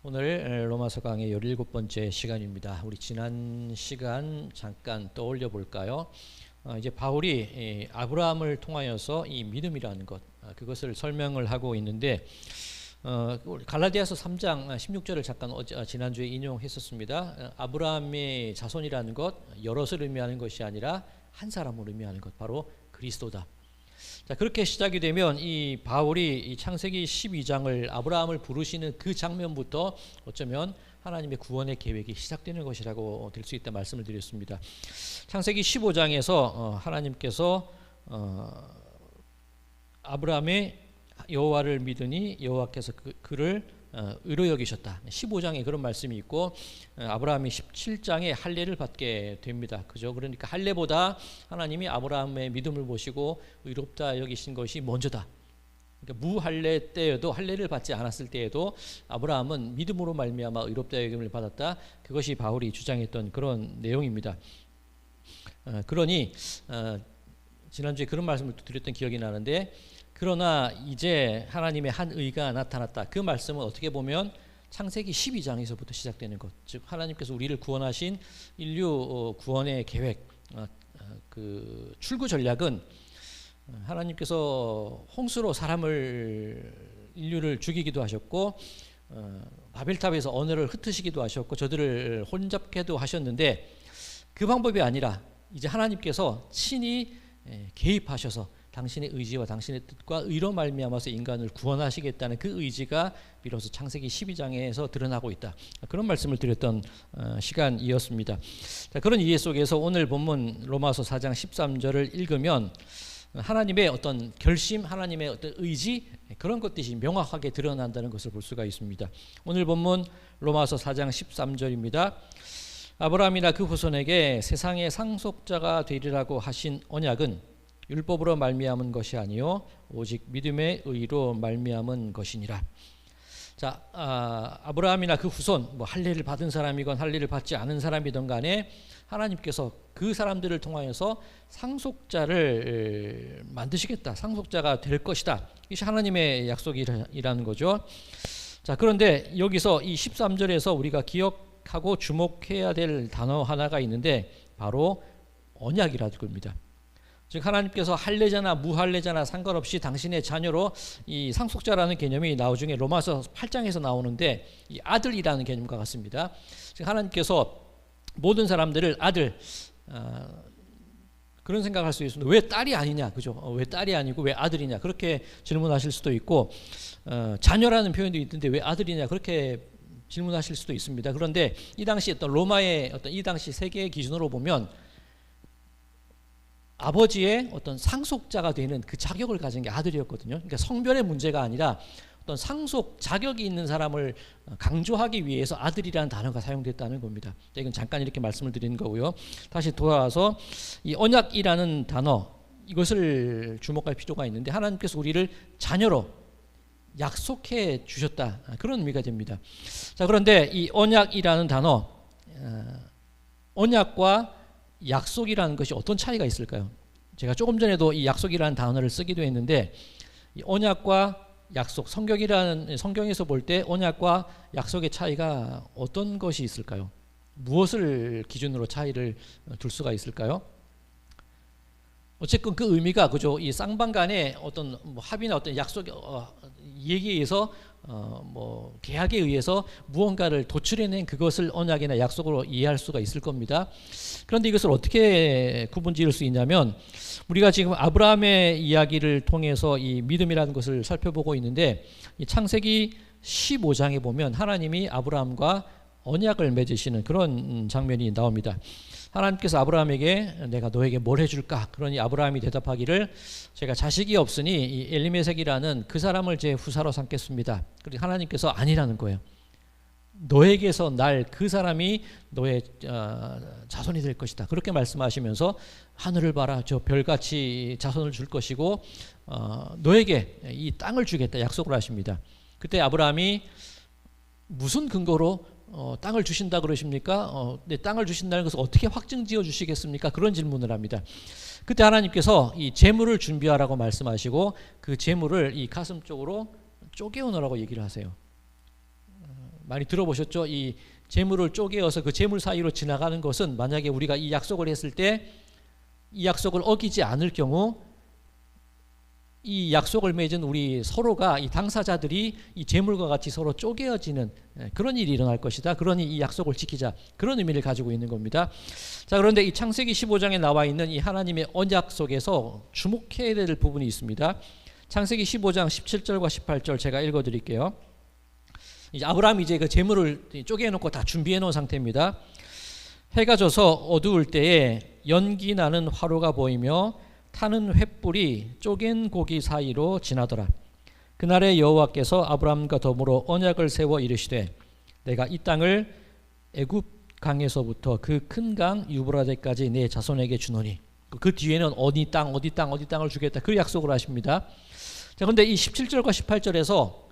오늘 로마서 강의 17번째 시간입니다. 우리 지난 시간 잠깐 떠올려 볼까요? 이제 바울이 아브라함을 통하여서 이 믿음이라는 것, 그것을 설명을 하고 있는데 갈라디아서 3장 16절을 잠깐 지난주에 인용했었습니다. 아브라함의 자손이라는 것, 여럿을 의미하는 것이 아니라 한 사람을 의미하는 것, 바로 그리스도다. 자, 그렇게 시작이 되면 이 바울이 이 창세기 12장을 아브라함을 부르시는 그 장면부터 어쩌면 하나님의 구원의 계획이 시작되는 것이라고 될 수 있다 말씀을 드렸습니다. 창세기 15장에서 하나님께서 아브라함의 여호와를 믿으니 여호와께서 그를 의로 여기셨다. 15장에 그런 말씀이 있고 아브라함이 17장에 할례를 받게 됩니다. 그죠? 그러니까 할례보다 하나님이 아브라함의 믿음을 보시고 의롭다 여기신 것이 먼저다. 그러니까 무할례 때에도, 할례를 받지 않았을 때에도 아브라함은 믿음으로 말미암아 의롭다 여김을 받았다. 그것이 바울이 주장했던 그런 내용입니다. 그러니 지난주에 그런 말씀을 드렸던 기억이 나는데, 그러나 이제 하나님의 한 의가 나타났다. 그 말씀은 어떻게 보면 창세기 12장에서부터 시작되는 것, 즉 하나님께서 우리를 구원하신 인류 구원의 계획, 그 출구 전략은 하나님께서 홍수로 인류를 죽이기도 하셨고 바벨탑에서 언어를 흩으시기도 하셨고 저들을 혼잡게도 하셨는데, 그 방법이 아니라 이제 하나님께서 친히 개입하셔서 당신의 의지와 당신의 뜻과 의로 말미암아서 인간을 구원하시겠다는 그 의지가 비로소 창세기 12장에서 드러나고 있다. 그런 말씀을 드렸던 시간이었습니다. 자, 그런 이해 속에서 오늘 본문 로마서 4장 13절을 읽으면 하나님의 어떤 결심, 하나님의 어떤 의지, 그런 것들이 명확하게 드러난다는 것을 볼 수가 있습니다. 오늘 본문 로마서 4장 13절입니다. 아브라함이나 그 후손에게 세상의 상속자가 되리라고 하신 언약은 율법으로 말미암은 것이 아니요 오직 믿음의 의로 말미암은 것이니라. 자, 아브라함이나 그 후손, 뭐 할례를 받은 사람이건 할례를 받지 않은 사람이든 간에 하나님께서 그 사람들을 통하여서 상속자를 만드시겠다, 상속자가 될 것이다. 이것이 하나님의 약속이라는 거죠. 자, 그런데 여기서 이 13절에서 우리가 기억하고 주목해야 될 단어 하나가 있는데 바로 언약이라는 겁니다. 즉 하나님께서 할례자나 무할례자나 상관없이 당신의 자녀로 이 상속자라는 개념이 나중에 로마서 8장에서 나오는데 이 아들이라는 개념과 같습니다. 즉 하나님께서 모든 사람들을 아들, 그런 생각할 수 있습니다. 왜 딸이 아니냐, 그죠? 왜 딸이 아니고 왜 아들이냐, 그렇게 질문하실 수도 있고, 자녀라는 표현도 있는데 왜 아들이냐, 그렇게 질문하실 수도 있습니다. 그런데 이 당시 어떤 로마의 어떤 이 당시 세계의 기준으로 보면 아버지의 어떤 상속자가 되는 그 자격을 가진 게 아들이었거든요. 그러니까 성별의 문제가 아니라 어떤 상속 자격이 있는 사람을 강조하기 위해서 아들이라는 단어가 사용됐다는 겁니다. 이건 잠깐 이렇게 말씀을 드리는 거고요. 다시 돌아와서 이 언약이라는 단어, 이것을 주목할 필요가 있는데, 하나님께서 우리를 자녀로 약속해 주셨다, 그런 의미가 됩니다. 자, 그런데 이 언약이라는 단어, 언약과 약속이라는 것이 어떤 차이가 있을까요? 제가 조금 전에도 이 약속이라는 단어를 쓰기도 했는데, 이 언약과 약속, 성경에서 볼 때 언약과 약속의 차이가 어떤 것이 있을까요? 무엇을 기준으로 차이를 둘 수가 있을까요? 어쨌든 그 의미가, 그죠? 이 쌍방 간의 어떤 합의나 어떤 약속, 얘기에 의해서 뭐 계약에 의해서 무언가를 도출해낸 그것을 언약이나 약속으로 이해할 수가 있을 겁니다. 그런데 이것을 어떻게 구분지을 수 있냐면, 우리가 지금 아브라함의 이야기를 통해서 이 믿음이라는 것을 살펴보고 있는데, 이 창세기 15장에 보면 하나님이 아브라함과 언약을 맺으시는 그런 장면이 나옵니다. 하나님께서 아브라함에게 내가 너에게 뭘 해줄까? 그러니 아브라함이 대답하기를 제가 자식이 없으니 이 엘리메섹이라는 그 사람을 제 후사로 삼겠습니다. 그리고 하나님께서 아니라는 거예요. 너에게서 날 그 사람이 너의 자손이 될 것이다. 그렇게 말씀하시면서 하늘을 봐라, 저 별같이 자손을 줄 것이고 너에게 이 땅을 주겠다 약속을 하십니다. 그때 아브라함이 무슨 근거로 땅을 주신다 그러십니까? 네, 땅을 주신다는 것을 어떻게 확증지어 주시겠습니까? 그런 질문을 합니다. 그때 하나님께서 이 재물을 준비하라고 말씀하시고 그 재물을 이 가슴 쪽으로 쪼개오느라고 얘기를 하세요. 많이 들어보셨죠? 이 재물을 쪼개어서 그 재물 사이로 지나가는 것은 만약에 우리가 이 약속을 했을 때 이 약속을 어기지 않을 경우 이 약속을 맺은 우리 서로가 이 당사자들이 이 재물과 같이 서로 쪼개어지는 그런 일이 일어날 것이다. 그러니 이 약속을 지키자. 그런 의미를 가지고 있는 겁니다. 자, 그런데 이 창세기 15장에 나와 있는 이 하나님의 언약 속에서 주목해야 될 부분이 있습니다. 창세기 15장 17절과 18절 제가 읽어드릴게요. 이제 아브라함이 이제 그 재물을 쪼개놓고 다 준비해 놓은 상태입니다. 해가 져서 어두울 때에 연기 나는 화로가 보이며 타는 횃불이 쪼갠 고기 사이로 지나더라. 그날에 여호와께서 아브라함과 더불어 언약을 세워 이르시되 내가 이 땅을 애굽 강에서부터 그 큰 강 유브라데까지 내 자손에게 주노니, 그 뒤에는 어디 땅을 주겠다, 그 약속을 하십니다. 자, 그런데 이 17절과 18절에서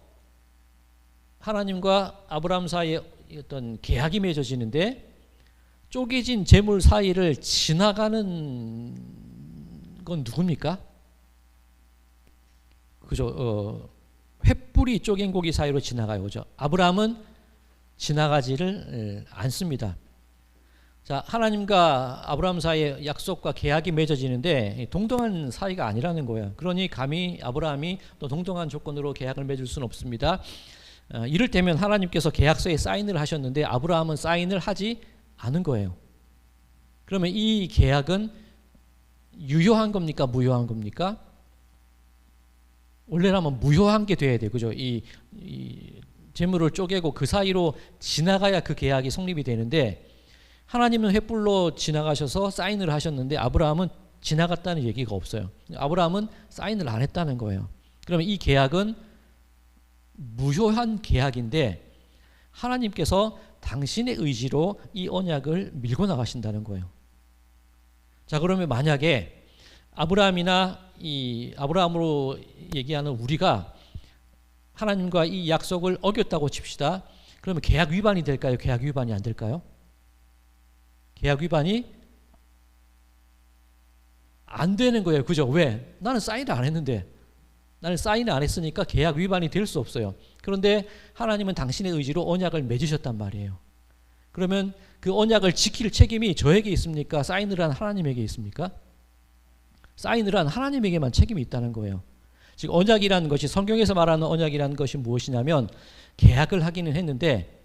하나님과 아브라함 사이에 어떤 계약이 맺어지는데 쪼개진 재물 사이를 지나가는 건 누굽니까? 그죠? 횃불이 쪼갠 고기 사이로 지나가요. 그죠? 아브라함은 지나가지를 않습니다. 자, 하나님과 아브라함 사이에 약속과 계약이 맺어지는데 동등한 사이가 아니라는 거예요. 그러니 감히 아브라함이 또 동등한 조건으로 계약을 맺을 수는 없습니다. 이를테면 하나님께서 계약서에 사인을 하셨는데 아브라함은 사인을 하지 않은 거예요. 그러면 이 계약은 유효한 겁니까? 무효한 겁니까? 원래라면 무효한 게 돼야 돼요. 그죠? 이 재물을 쪼개고 그 사이로 지나가야 그 계약이 성립이 되는데 하나님은 횃불로 지나가셔서 사인을 하셨는데 아브라함은 지나갔다는 얘기가 없어요. 아브라함은 사인을 안 했다는 거예요. 그러면 이 계약은 무효한 계약인데 하나님께서 당신의 의지로 이 언약을 밀고 나가신다는 거예요. 자, 그러면 만약에 아브라함이나 이 아브라함으로 얘기하는 우리가 하나님과 이 약속을 어겼다고 칩시다. 그러면 계약 위반이 될까요? 계약 위반이 안 될까요? 계약 위반이 안 되는 거예요. 그죠? 왜? 나는 사인을 안 했는데, 나는 사인을 안 했으니까 계약 위반이 될 수 없어요. 그런데 하나님은 당신의 의지로 언약을 맺으셨단 말이에요. 그러면 그 언약을 지킬 책임이 저에게 있습니까? 사인을 한 하나님에게 있습니까? 사인을 한 하나님에게만 책임이 있다는 거예요. 즉 언약이라는 것이, 성경에서 말하는 언약이라는 것이 무엇이냐면 계약을 하기는 했는데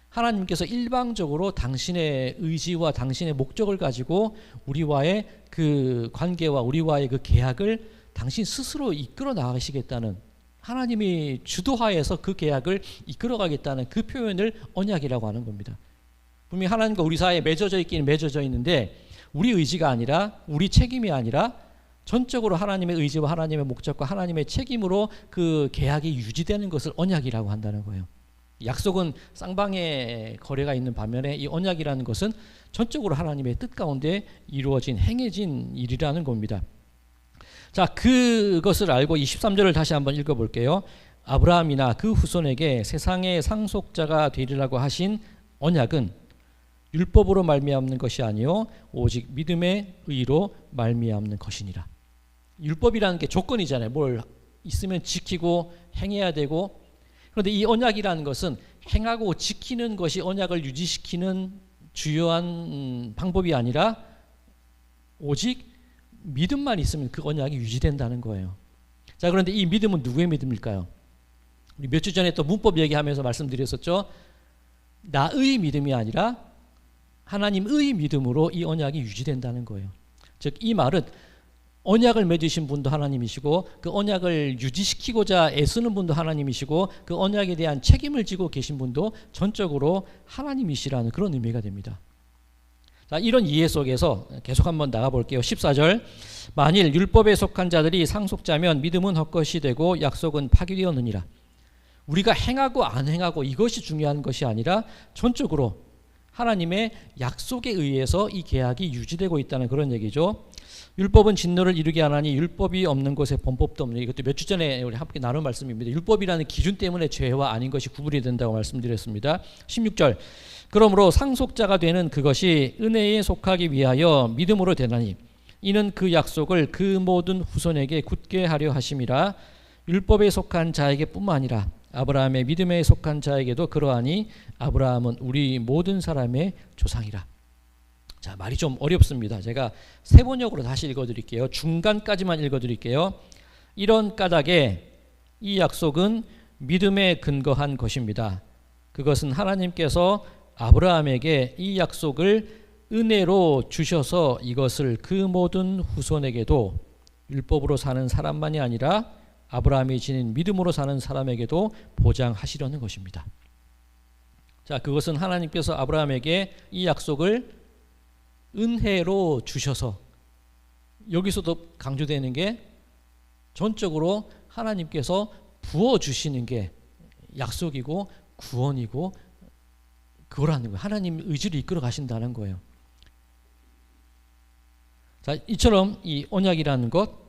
하나님께서 일방적으로 당신의 의지와 당신의 목적을 가지고 우리와의 그 관계와 우리와의 그 계약을 당신 스스로 이끌어 나가시겠다는, 하나님이 주도하에서 그 계약을 이끌어 가겠다는 그 표현을 언약이라고 하는 겁니다. 분명히 하나님과 우리 사이에 맺어져 있기는 맺어져 있는데 우리 의지가 아니라, 우리 책임이 아니라 전적으로 하나님의 의지와 하나님의 목적과 하나님의 책임으로 그 계약이 유지되는 것을 언약이라고 한다는 거예요. 약속은 쌍방의 거래가 있는 반면에 이 언약이라는 것은 전적으로 하나님의 뜻 가운데 이루어진, 행해진 일이라는 겁니다. 자, 그것을 알고 23절을 다시 한번 읽어볼게요. 아브라함이나 그 후손에게 세상의 상속자가 되리라고 하신 언약은 율법으로 말미암는 것이 아니요 오직 믿음의 의로 말미암는 것이니라. 율법이라는 게 조건이잖아요. 뭘 있으면 지키고 행해야 되고. 그런데 이 언약이라는 것은 행하고 지키는 것이 언약을 유지시키는 주요한 방법이 아니라 오직 믿음만 있으면 그 언약이 유지된다는 거예요. 자, 그런데 이 믿음은 누구의 믿음일까요? 우리 몇 주 전에 또 문법 얘기하면서 말씀드렸었죠. 나의 믿음이 아니라 하나님의 믿음으로 이 언약이 유지된다는 거예요. 즉 이 말은 언약을 맺으신 분도 하나님이시고 그 언약을 유지시키고자 애쓰는 분도 하나님이시고 그 언약에 대한 책임을 지고 계신 분도 전적으로 하나님이시라는 그런 의미가 됩니다. 자, 이런 이해 속에서 계속 한번 나가볼게요. 14절, 만일 율법에 속한 자들이 상속자면 믿음은 헛것이 되고 약속은 파기되었느니라. 우리가 행하고 안 행하고 이것이 중요한 것이 아니라 전적으로 하나님의 약속에 의해서 이 계약이 유지되고 있다는 그런 얘기죠. 율법은 진노를 이루게 하나니 율법이 없는 곳에 범법도 없는, 이것도 몇 주 전에 우리 함께 나눈 말씀입니다. 율법이라는 기준 때문에 죄와 아닌 것이 구분이 된다고 말씀드렸습니다. 16절, 그러므로 상속자가 되는 그것이 은혜에 속하기 위하여 믿음으로 되나니 이는 그 약속을 그 모든 후손에게 굳게 하려 하심이라. 율법에 속한 자에게 뿐만 아니라 아브라함의 믿음에 속한 자에게도 그러하니 아브라함은 우리 모든 사람의 조상이라. 자, 말이 좀 어렵습니다. 제가 세번역으로 다시 읽어드릴게요. 중간까지만 읽어드릴게요. 이런 까닭에 이 약속은 믿음에 근거한 것입니다. 그것은 하나님께서 아브라함에게 이 약속을 은혜로 주셔서 이것을 그 모든 후손에게도, 율법으로 사는 사람만이 아니라 아브라함이 지닌 믿음으로 사는 사람에게도 보장하시려는 것입니다. 자, 그것은 하나님께서 아브라함에게 이 약속을 은혜로 주셔서, 여기서도 강조되는 게 전적으로 하나님께서 부어주시는 게 약속이고 구원이고 그거라는 거예요. 하나님 의지를 이끌어 가신다는 거예요. 자, 이처럼 이 언약이라는 것,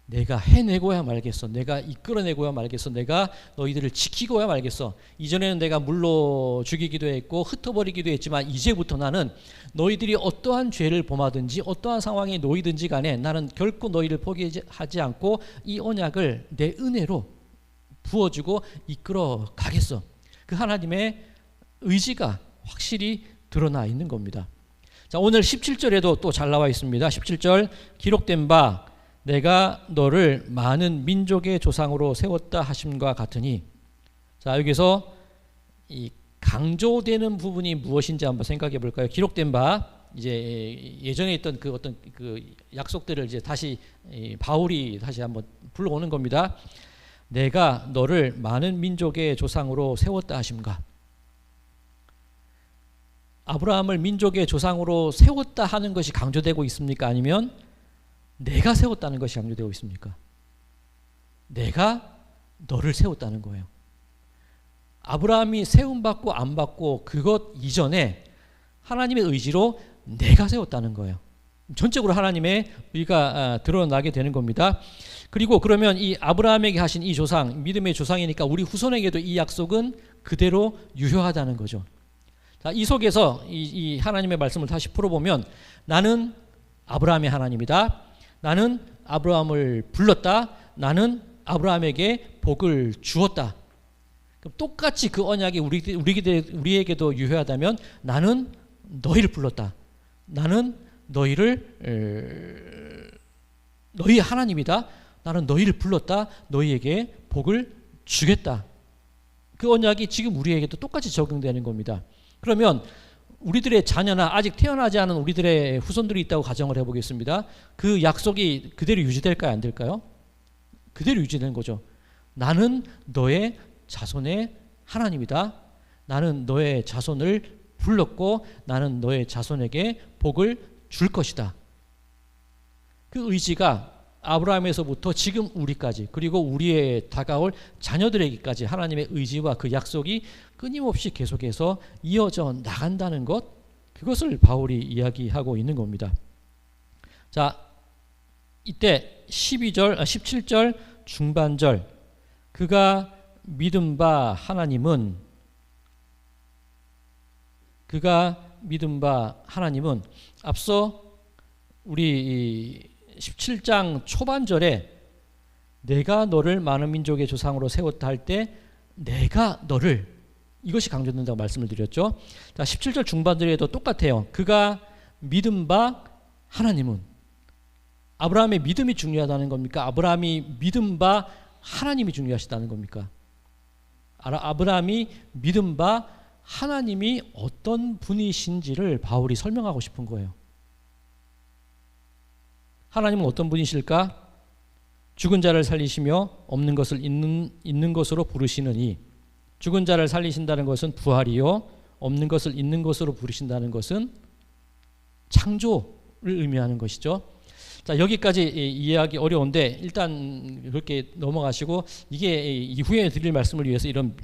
내가 해내고야 말겠어, 내가 이끌어내고야 말겠어, 내가 너희들을 지키고야 말겠어. 이전에는 내가 물로 죽이기도 했고 흩어버리기도 했지만 이제부터 나는 너희들이 어떠한 죄를 범하든지 어떠한 상황에 놓이든지 간에 나는 결코 너희를 포기하지 않고 이 언약을 내 은혜로 부어주고 이끌어 가겠어. 그 하나님의 의지가 확실히 드러나 있는 겁니다. 자, 오늘 17절에도 또 잘 나와 있습니다. 17절, 기록된 바 내가 너를 많은 민족의 조상으로 세웠다 하심과 같으니. 자, 여기서 이 강조되는 부분이 무엇인지 한번 생각해 볼까요? 기록된 바, 이제 예전에 있던 그 어떤 그 약속들을 이제 다시 바울이 다시 한번 불러오는 겁니다. 내가 너를 많은 민족의 조상으로 세웠다 하심과. 아브라함을 민족의 조상으로 세웠다 하는 것이 강조되고 있습니까? 아니면 내가 세웠다는 것이 강조되고 있습니까? 내가 너를 세웠다는 거예요. 아브라함이 세움받고 안 받고 그것 이전에 하나님의 의지로 내가 세웠다는 거예요. 전적으로 하나님의 의가 드러나게 되는 겁니다. 그리고 그러면 이 아브라함에게 하신 이 조상, 믿음의 조상이니까 우리 후손에게도 이 약속은 그대로 유효하다는 거죠. 자, 이 속에서 이 하나님의 말씀을 다시 풀어보면, 나는 아브라함의 하나님이다, 나는 아브라함을 불렀다, 나는 아브라함에게 복을 주었다. 그럼 똑같이 그 언약이 우리에게도 유효하다면, 나는 너희를 불렀다, 나는 너희를 너희 하나님이다, 나는 너희를 불렀다, 너희에게 복을 주겠다. 그 언약이 지금 우리에게도 똑같이 적용되는 겁니다. 그러면 우리들의 자녀나 아직 태어나지 않은 우리들의 후손들이 있다고 가정을 해보겠습니다. 그 약속이 그대로 유지될까요? 안 될까요? 그대로 유지되는 거죠. 나는 너의 자손의 하나님이다, 나는 너의 자손을 불렀고 나는 너의 자손에게 복을 줄 것이다. 그 의지가 아브라함에서부터 지금 우리까지, 그리고 우리의 다가올 자녀들에게까지 하나님의 의지와 그 약속이 끊임없이 계속해서 이어져 나간다는 것, 그것을 바울이 이야기하고 있는 겁니다. 자, 이때 17절 중반절, 그가 믿은 바 하나님은 앞서 우리 17장 초반절에 내가 너를 많은 민족의 조상으로 세웠다 할 때 내가 너를, 이것이 강조된다고 말씀을 드렸죠. 자, 17절 중반절에도 똑같아요. 그가 믿은 바 하나님은, 아브라함의 믿음이 중요하다는 겁니까? 아브라함이 믿은 바 하나님이 중요하시다는 겁니까? 아브라함이 믿은 바 하나님이 어떤 분이신지를 바울이 설명하고 싶은 거예요. 하나님은 어떤 분이실까? 죽은 자를 살리시며 없는 것을 있는 것으로 부르시느니. 죽은 자를 살리신다는 것은 부활이요, 없는 것을 있는 것으로 부르신다는 것은 창조를 의미하는 것이죠. 자, 여기까지 이해하기 어려운데 일단 그렇게 넘어가시고, 이게 이후에 드릴 말씀을 위해서 이런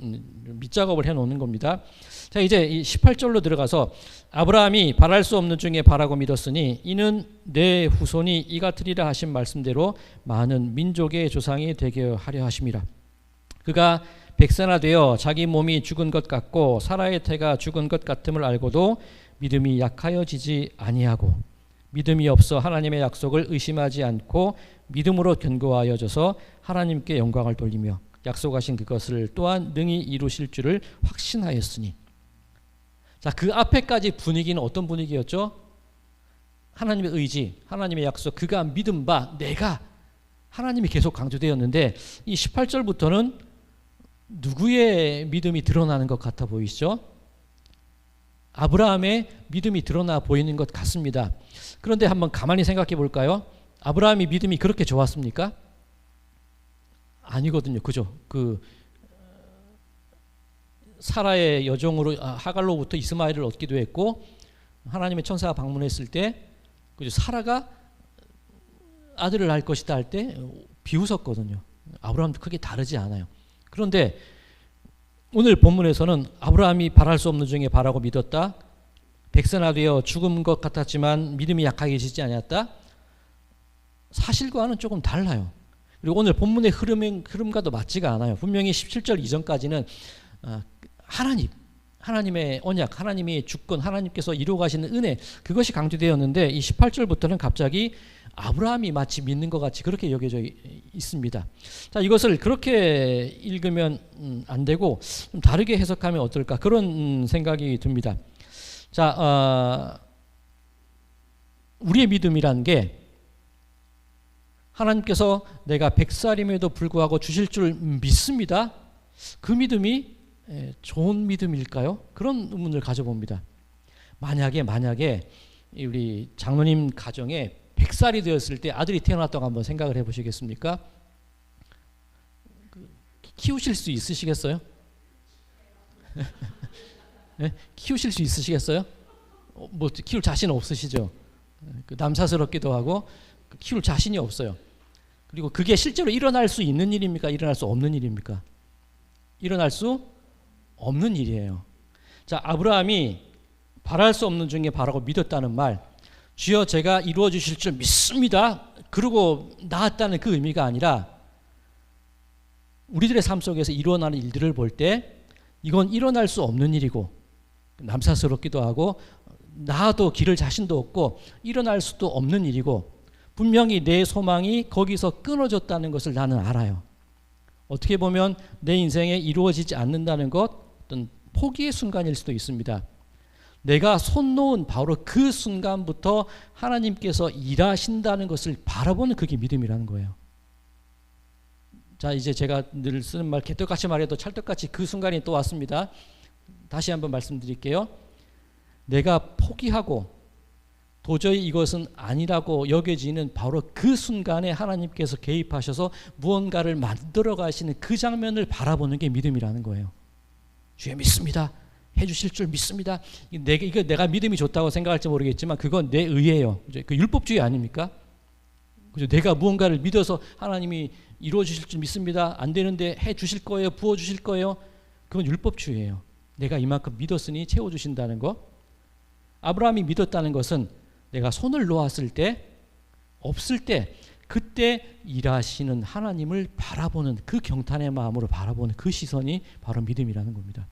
밑작업을 해놓는 겁니다. 자, 이제 18절로 들어가서, 아브라함이 바랄 수 없는 중에 바라고 믿었으니 이는 내 후손이 이 같으리라 하신 말씀대로 많은 민족의 조상이 되게 하려 하심이라. 그가 백세나 되어 자기 몸이 죽은 것 같고 사라의 태가 죽은 것 같음을 알고도 믿음이 약하여지지 아니하고, 믿음이 없어 하나님의 약속을 의심하지 않고 믿음으로 견고하여져서 하나님께 영광을 돌리며, 약속하신 그것을 또한 능히 이루실 줄을 확신하였으니. 자, 그 앞에까지 분위기는 어떤 분위기였죠? 하나님의 의지, 하나님의 약속, 그가 믿은 바 내가, 하나님이 계속 강조되었는데 이 18절부터는 누구의 믿음이 드러나는 것 같아 보이시죠? 아브라함의 믿음이 드러나 보이는 것 같습니다. 그런데 한번 가만히 생각해 볼까요? 아브라함이 믿음이 그렇게 좋았습니까? 아니거든요. 그죠? 사라의 여종으로 하갈로부터 이스마엘을 얻기도 했고, 하나님의 천사가 방문했을 때 그죠? 사라가 아들을 낳을 것이다 할 때 비웃었거든요. 아브라함도 크게 다르지 않아요. 그런데 오늘 본문에서는 아브라함이 바랄 수 없는 중에 바라고 믿었다. 백선화되어 죽은 것 같았지만 믿음이 약하게 지지 않았다. 사실과는 조금 달라요. 그리고 오늘 본문의 흐름과도 맞지가 않아요. 분명히 17절 이전까지는 하나님의 언약, 하나님의 주권, 하나님께서 이루어 가시는 은혜, 그것이 강조되었는데 이 18절부터는 갑자기 아브라함이 마치 믿는 것 같이 그렇게 여겨져 있습니다. 자, 이것을 그렇게 읽으면 안 되고 좀 다르게 해석하면 어떨까, 그런 생각이 듭니다. 자, 우리의 믿음이라는 게 하나님께서 내가 100살임에도 불구하고 주실 줄 믿습니다. 그 믿음이 좋은 믿음일까요? 그런 의문을 가져봅니다. 만약에 우리 장로님 가정에 100살이 되었을 때 아들이 태어났다고 한번 생각을 해보시겠습니까? 키우실 수 있으시겠어요? 네? 키우실 수 있으시겠어요? 뭐 키울 자신 없으시죠? 남사스럽기도 하고 키울 자신이 없어요. 그리고 그게 실제로 일어날 수 있는 일입니까? 일어날 수 없는 일입니까? 일어날 수 없는 일이에요. 자, 아브라함이 바랄 수 없는 중에 바라고 믿었다는 말, 주여 제가 이루어 주실 줄 믿습니다. 그러고 나았다는 그 의미가 아니라 우리들의 삶 속에서 일어나는 일들을 볼 때 이건 일어날 수 없는 일이고 남사스럽기도 하고 나도 기를 자신도 없고 일어날 수도 없는 일이고 분명히 내 소망이 거기서 끊어졌다는 것을 나는 알아요. 어떻게 보면 내 인생에 이루어지지 않는다는 것, 어떤 포기의 순간일 수도 있습니다. 내가 손 놓은 바로 그 순간부터 하나님께서 일하신다는 것을 바라보는 그게 믿음이라는 거예요. 자, 이제 제가 늘 쓰는 말, 개떡같이 말해도 찰떡같이 그 순간이 또 왔습니다. 다시 한번 말씀드릴게요. 내가 포기하고 도저히 이것은 아니라고 여겨지는 바로 그 순간에 하나님께서 개입하셔서 무언가를 만들어 가시는 그 장면을 바라보는 게 믿음이라는 거예요. 주여 믿습니다. 해주실 줄 믿습니다. 이거 내가 믿음이 좋다고 생각할지 모르겠지만 그건 내 의예요. 그 율법주의 아닙니까? 그죠? 내가 무언가를 믿어서 하나님이 이루어 주실 줄 믿습니다. 안 되는데 해 주실 거예요. 부어 주실 거예요. 그건 율법주의예요. 내가 이만큼 믿었으니 채워 주신다는 거. 아브라함이 믿었다는 것은 내가 손을 놓았을 때, 없을 때, 그때 일하시는 하나님을 바라보는 그 경탄의 마음으로 바라보는 그 시선이 바로 믿음이라는 겁니다.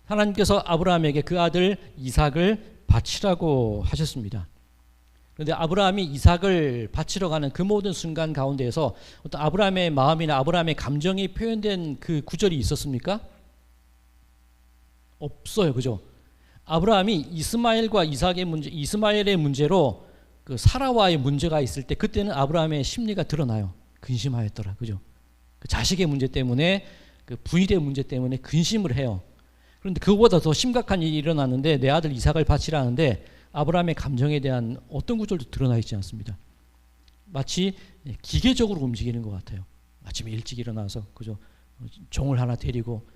하나님께서 아브라함에게 그 아들 이삭을 바치라고 하셨습니다. 그런데 아브라함이 이삭을 바치러 가는 그 모든 순간 가운데에서 어떤 아브라함의 마음이나 아브라함의 감정이 표현된 그 구절이 있었습니까? 없어요. 그죠? 아브라함이 이스마엘과 이삭의 문제, 이스마엘의 문제로 그 사라와의 문제가 있을 때 그때는 아브라함의 심리가 드러나요. 근심하였더라. 그죠? 그 자식의 문제 때문에, 그 부일의 문제 때문에 근심을 해요. 그런데 그거보다 더 심각한 일이 일어났는데 내 아들 이삭을 바치라는데 아브라함의 감정에 대한 어떤 구절도 드러나 있지 않습니다. 마치 기계적으로 움직이는 것 같아요. 아침에 일찍 일어나서 그죠? 종을 하나 데리고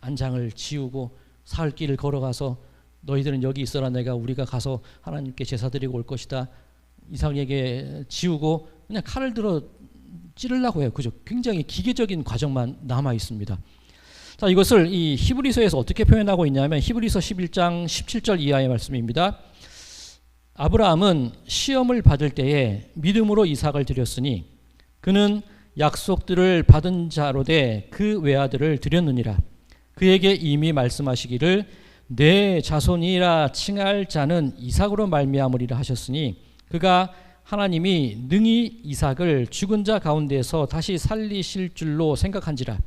안장을 지우고 사흘길을 걸어가서 너희들은 여기 있어라. 우리가 가서 하나님께 제사 드리고 올 것이다. 이삭에게 지우고 그냥 칼을 들어 찌르려고 해요. 그죠? 굉장히 기계적인 과정만 남아 있습니다. 자, 이것을 이 히브리서에서 어떻게 표현하고 있냐면 히브리서 11장 17절 이하의 말씀입니다. 아브라함은 시험을 받을 때에 믿음으로 이삭을 드렸으니 그는 약속들을 받은 자로되 그 외아들을 드렸느니라. 그에게 이미 말씀하시기를 내 자손이라 칭할 자는 이삭으로 말미암으리라 하셨으니 그가 하나님이 능히 이삭을 죽은 자 가운데서 다시 살리실 줄로 생각한지라.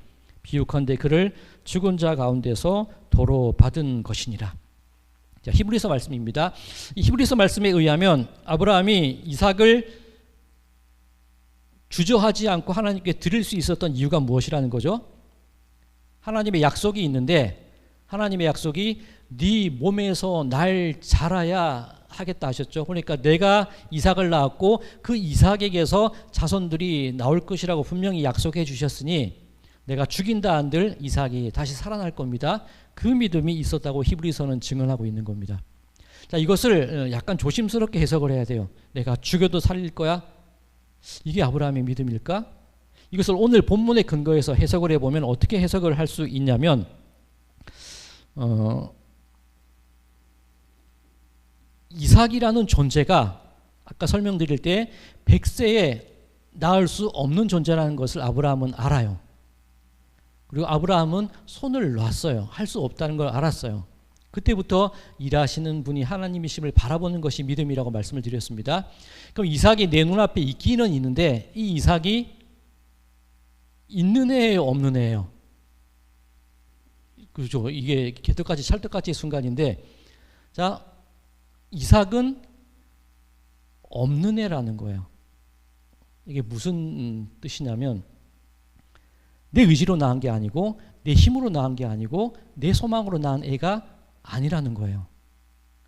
비유컨대 그를 죽은 자 가운데서 도로 받은 것이니라. 자, 히브리서 말씀입니다. 이 히브리서 말씀에 의하면 아브라함이 이삭을 주저하지 않고 하나님께 드릴 수 있었던 이유가 무엇이라는 거죠? 하나님의 약속이 있는데 하나님의 약속이 네 몸에서 날 자라야 하겠다 하셨죠. 그러니까 내가 이삭을 낳았고 그 이삭에게서 자손들이 나올 것이라고 분명히 약속해 주셨으니 내가 죽인다 한들 이삭이 다시 살아날 겁니다. 그 믿음이 있었다고 히브리서는 증언하고 있는 겁니다. 자, 이것을 약간 조심스럽게 해석을 해야 돼요. 내가 죽여도 살릴 거야? 이게 아브라함의 믿음일까? 이것을 오늘 본문의 근거에서 해석을 해보면 어떻게 해석을 할 수 있냐면 이삭이라는 존재가 아까 설명드릴 때 100세에 낳을 수 없는 존재라는 것을 아브라함은 알아요. 그리고 아브라함은 손을 놨어요. 할 수 없다는 걸 알았어요. 그때부터 일하시는 분이 하나님이심을 바라보는 것이 믿음이라고 말씀을 드렸습니다. 그럼 이삭이 내 눈앞에 있기는 있는데 이 이삭이 있는 애예요, 없는 애예요? 그렇죠. 이게 개떡같이 찰떡같이 순간인데, 자, 이삭은 없는 애라는 거예요. 이게 무슨 뜻이냐면 내 의지로 낳은 게 아니고 내 힘으로 낳은 게 아니고 내 소망으로 낳은 애가 아니라는 거예요.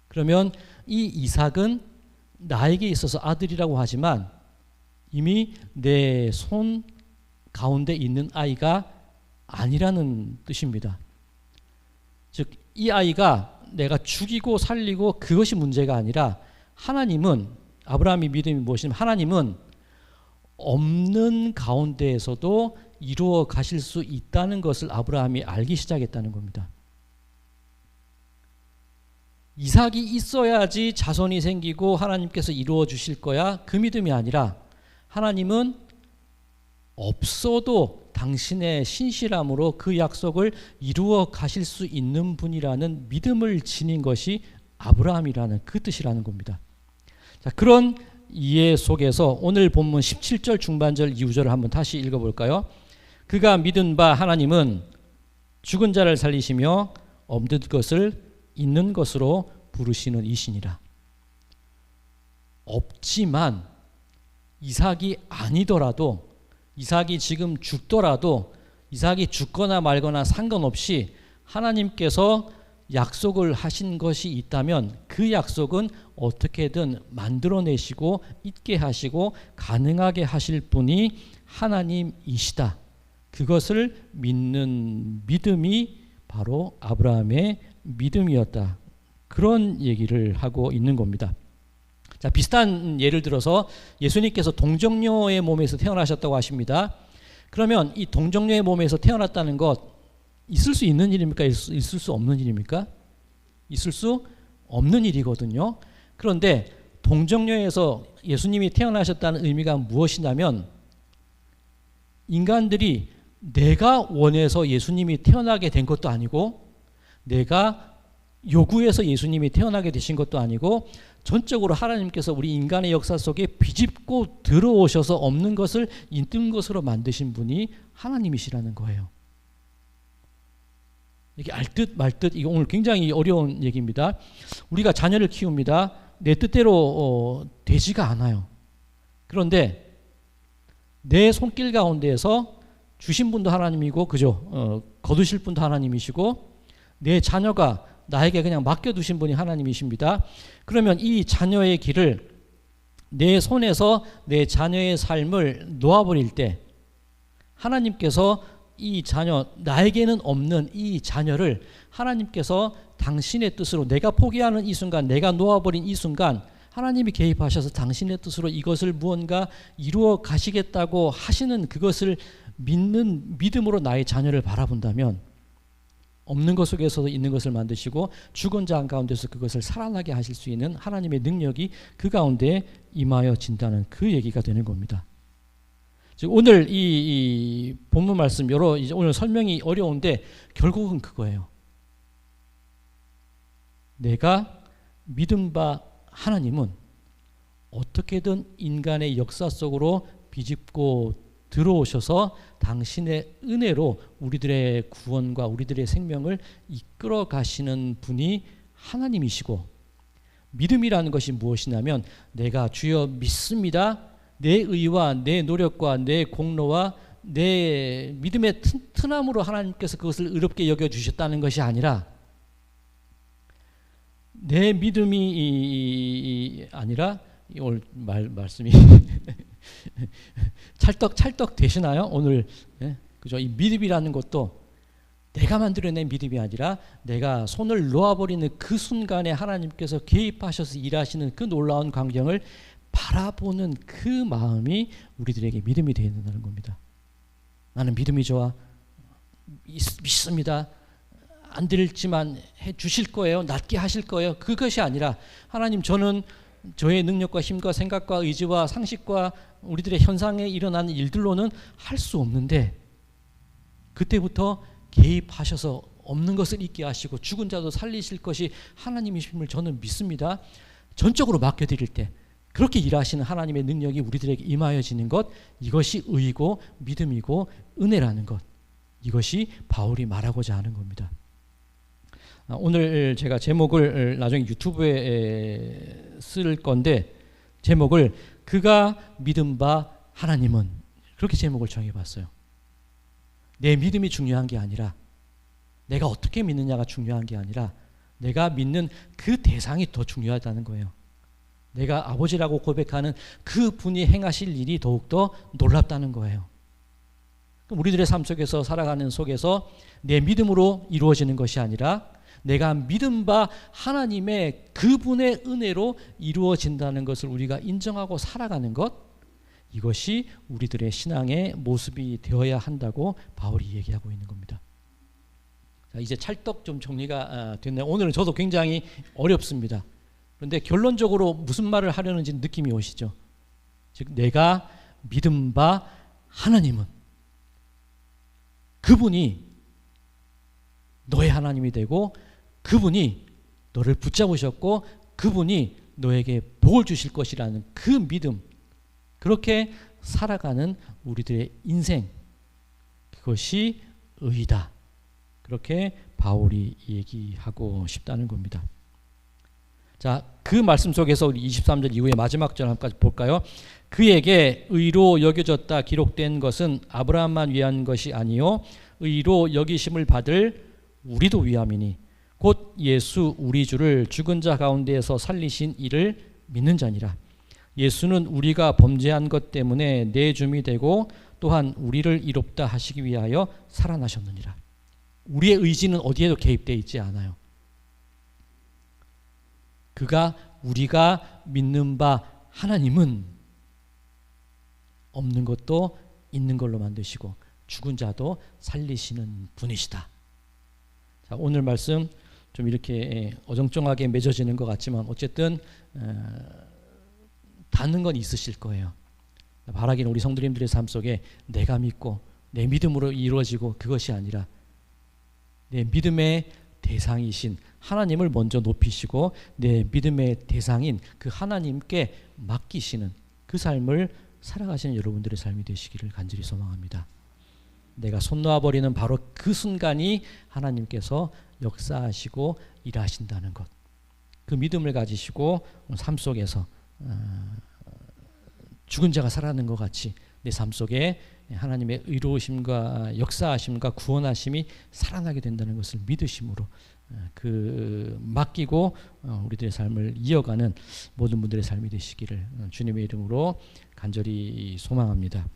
그러면 이 이삭은 나에게 있어서 아들이라고 하지만 이미 내 손 가운데 있는 아이가 아니라는 뜻입니다. 즉, 이 아이가 내가 죽이고 살리고 그것이 문제가 아니라 하나님은, 아브라함의 믿음이 무엇이냐면 하나님은 없는 가운데에서도 이루어 가실 수 있다는 것을 아브라함이 알기 시작했다는 겁니다. 이삭이 있어야지 자손이 생기고 하나님께서 이루어 주실 거야, 그 믿음이 아니라 하나님은 없어도 당신의 신실함으로 그 약속을 이루어 가실 수 있는 분이라는 믿음을 지닌 것이 아브라함이라는 그 뜻이라는 겁니다. 자, 그런 이해 속에서 오늘 본문 17절 중반절 이후절을 한번 다시 읽어볼까요? 그가 믿은 바 하나님은 죽은 자를 살리시며 없는 것을 있는 것으로 부르시는 이시니라. 없지만 이삭이 아니더라도, 이삭이 지금 죽더라도, 이삭이 죽거나 말거나 상관없이 하나님께서 약속을 하신 것이 있다면 그 약속은 어떻게든 만들어내시고 있게 하시고 가능하게 하실 분이 하나님이시다. 그것을 믿는 믿음이 바로 아브라함의 믿음이었다. 그런 얘기를 하고 있는 겁니다. 자, 비슷한 예를 들어서 예수님께서 동정녀의 몸에서 태어나셨다고 하십니다. 그러면 이 동정녀의 몸에서 태어났다는 것 있을 수 있는 일입니까? 있을 수 없는 일입니까? 있을 수 없는 일이거든요. 그런데 동정녀에서 예수님이 태어나셨다는 의미가 무엇이냐면 인간들이 내가 원해서 예수님이 태어나게 된 것도 아니고 내가 요구해서 예수님이 태어나게 되신 것도 아니고 전적으로 하나님께서 우리 인간의 역사 속에 비집고 들어오셔서 없는 것을 있는 것으로 만드신 분이 하나님이시라는 거예요. 이게 알듯 말듯, 이거 오늘 굉장히 어려운 얘기입니다. 우리가 자녀를 키웁니다. 내 뜻대로 되지가 않아요. 그런데 내 손길 가운데에서 주신 분도 하나님이고, 그죠? 거두실 분도 하나님이시고, 내 자녀가 나에게 그냥 맡겨두신 분이 하나님이십니다. 그러면 이 자녀의 길을 내 손에서 내 자녀의 삶을 놓아버릴 때 하나님께서 이 자녀, 나에게는 없는 이 자녀를 하나님께서 당신의 뜻으로, 내가 포기하는 이 순간, 내가 놓아버린 이 순간 하나님이 개입하셔서 당신의 뜻으로 이것을 무언가 이루어 가시겠다고 하시는 그것을 믿는 믿음으로 나의 자녀를 바라본다면 없는 것 속에서도 있는 것을 만드시고 죽은 자 가운데서 그것을 살아나게 하실 수 있는 하나님의 능력이 그 가운데 임하여진다는 그 얘기가 되는 겁니다. 즉 오늘 이 본문 말씀 여러 이제 오늘 설명이 어려운데 결국은 그거예요. 내가 믿음 바 하나님은 어떻게든 인간의 역사 속으로 비집고 들어오셔서 당신의 은혜로 우리들의 구원과 우리들의 생명을 이끌어 가시는 분이 하나님이시고, 믿음이라는 것이 무엇이냐면 내가 주여 믿습니다, 내 의와 내 노력과 내 공로와 내 믿음의 튼튼함으로 하나님께서 그것을 의롭게 여겨주셨다는 것이 아니라, 내 믿음이 아니라, 오늘 말씀이 찰떡 되시나요? 오늘, 예? 그죠? 이 믿음이라는 것도 내가 만들어낸 믿음이 아니라 내가 손을 놓아버리는 그 순간에 하나님께서 개입하셔서 일하시는 그 놀라운 광경을 바라보는 그 마음이 우리들에게 믿음이 되어야 된다는 겁니다. 나는 믿음이 좋아, 믿습니다, 안 될지만 해 주실 거예요, 낫게 하실 거예요, 그것이 아니라 하나님, 저는 저의 능력과 힘과 생각과 의지와 상식과 우리들의 현상에 일어나는 일들로는 할 수 없는데, 그때부터 개입하셔서 없는 것을 있게 하시고 죽은 자도 살리실 것이 하나님이심을 저는 믿습니다, 전적으로 맡겨드릴 때 그렇게 일하시는 하나님의 능력이 우리들에게 임하여지는 것, 이것이 의이고 믿음이고 은혜라는 것, 이것이 바울이 말하고자 하는 겁니다. 오늘 제가 제목을 나중에 유튜브에 쓸 건데, 제목을 그가 믿은 바 하나님은, 그렇게 제목을 정해봤어요. 내 믿음이 중요한 게 아니라, 내가 어떻게 믿느냐가 중요한 게 아니라 내가 믿는 그 대상이 더 중요하다는 거예요. 내가 아버지라고 고백하는 그 분이 행하실 일이 더욱더 놀랍다는 거예요. 우리들의 삶 속에서 살아가는 속에서 내 믿음으로 이루어지는 것이 아니라 내가 믿은 바 하나님의 그분의 은혜로 이루어진다는 것을 우리가 인정하고 살아가는 것, 이것이 우리들의 신앙의 모습이 되어야 한다고 바울이 얘기하고 있는 겁니다. 자, 이제 찰떡 좀 정리가 됐네요. 오늘은 저도 굉장히 어렵습니다. 그런데 결론적으로 무슨 말을 하려는지 느낌이 오시죠? 즉, 내가 믿은 바 하나님은, 그분이 너의 하나님이 되고 그분이 너를 붙잡으셨고 그분이 너에게 복을 주실 것이라는 그 믿음, 그렇게 살아가는 우리들의 인생, 그것이 의이다, 그렇게 바울이 얘기하고 싶다는 겁니다. 자, 그 말씀 속에서 우리 23절 이후의 마지막 절 한번 볼까요? 그에게 의로 여겨졌다 기록된 것은 아브라함만 위한 것이 아니요 의로 여기심을 받을 우리도 위함이니 곧 예수 우리 주를 죽은 자 가운데에서 살리신 이를 믿는 자니라. 예수는 우리가 범죄한 것 때문에 내줌이 되고 또한 우리를 이롭다 하시기 위하여 살아나셨느니라. 우리의 의지는 어디에도 개입되어 있지 않아요. 우리가 믿는 바 하나님은 없는 것도 있는 걸로 만드시고 죽은 자도 살리시는 분이시다. 자, 오늘 말씀 좀 이렇게 어정쩡하게 맺어지는 것 같지만 어쨌든 닿는 건 있으실 거예요. 바라기는 우리 성도님들의 삶 속에 내가 믿고 내 믿음으로 이루어지고 그것이 아니라 내 믿음의 대상이신 하나님을 먼저 높이시고 내 믿음의 대상인 그 하나님께 맡기시는 그 삶을 살아가시는 여러분들의 삶이 되시기를 간절히 소망합니다. 내가 손 놓아버리는 바로 그 순간이 하나님께서 역사하시고 일하신다는 것, 그 믿음을 가지시고 삶 속에서 죽은 자가 살아나는 것 같이 내 삶 속에 하나님의 의로우심과 역사하심과 구원하심이 살아나게 된다는 것을 믿으심으로 맡기고 우리들의 삶을 이어가는 모든 분들의 삶이 되시기를 주님의 이름으로 간절히 소망합니다.